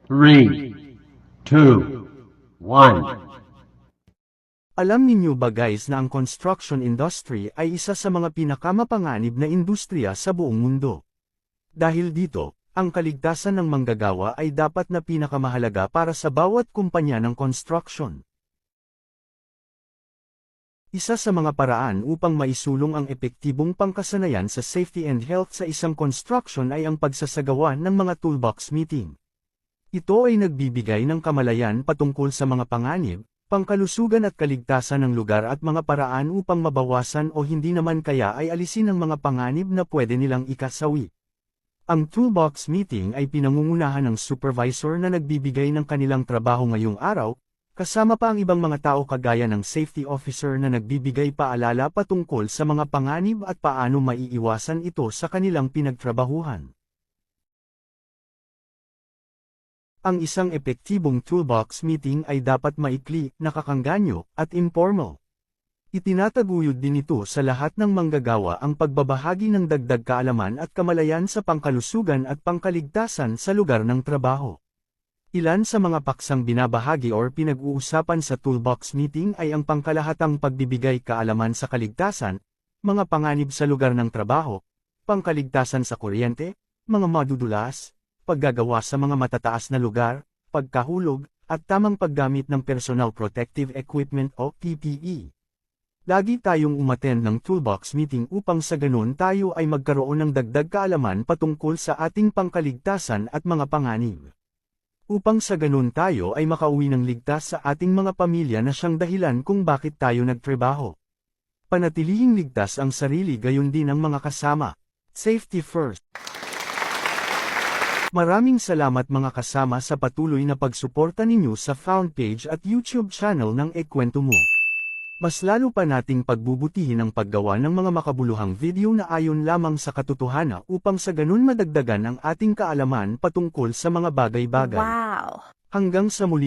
3, 2, 1. Alam ninyo ba guys na ang construction industry ay isa sa mga pinakamapanganib na industriya sa buong mundo? Dahil dito, ang kaligtasan ng manggagawa ay dapat na pinakamahalaga para sa bawat kumpanya ng construction. Isa sa mga paraan upang maisulong ang epektibong pangkasanayan sa safety and health sa isang construction ay ang pagsasagawa ng mga toolbox meeting. Ito ay nagbibigay ng kamalayan patungkol sa mga panganib, pangkalusugan at kaligtasan ng lugar at mga paraan upang mabawasan o hindi naman kaya ay alisin ang mga panganib na pwede nilang ikasawi. Ang toolbox meeting ay pinangungunahan ng supervisor na nagbibigay ng kanilang trabaho ngayong araw, kasama pa ang ibang mga tao kagaya ng safety officer na nagbibigay paalala patungkol sa mga panganib at paano maiiwasan ito sa kanilang pinagtrabahuhan. Ang isang epektibong toolbox meeting ay dapat maikli, nakakangganyo, at informal. Itinataguyod din ito sa lahat ng manggagawa ang pagbabahagi ng dagdag kaalaman at kamalayan sa pangkalusugan at pangkaligtasan sa lugar ng trabaho. Ilan sa mga paksang binabahagi or pinag-uusapan sa toolbox meeting ay ang pangkalahatang pagbibigay kaalaman sa kaligtasan, mga panganib sa lugar ng trabaho, pangkaligtasan sa kuryente, mga madudulas, paggagawa sa mga matataas na lugar, pagkahulog, at tamang paggamit ng personal protective equipment o PPE. Lagi tayong umattend ng toolbox meeting upang sa ganun tayo ay magkaroon ng dagdag kaalaman patungkol sa ating pangkaligtasan at mga panganib. Upang sa ganun tayo ay makauwi ng ligtas sa ating mga pamilya na siyang dahilan kung bakit tayo nagtrabaho. Panatilihing ligtas ang sarili gayon din ang mga kasama. Safety first. Maraming salamat mga kasama sa patuloy na pagsuporta ninyo sa Found page at YouTube channel ng Ekwento Mo. Mas lalo pa nating pagbubutihin ang paggawa ng mga makabuluhang video na ayon lamang sa katotohanan upang sa ganun madagdagan ang ating kaalaman patungkol sa mga bagay-bagay. Wow! Hanggang sa muli.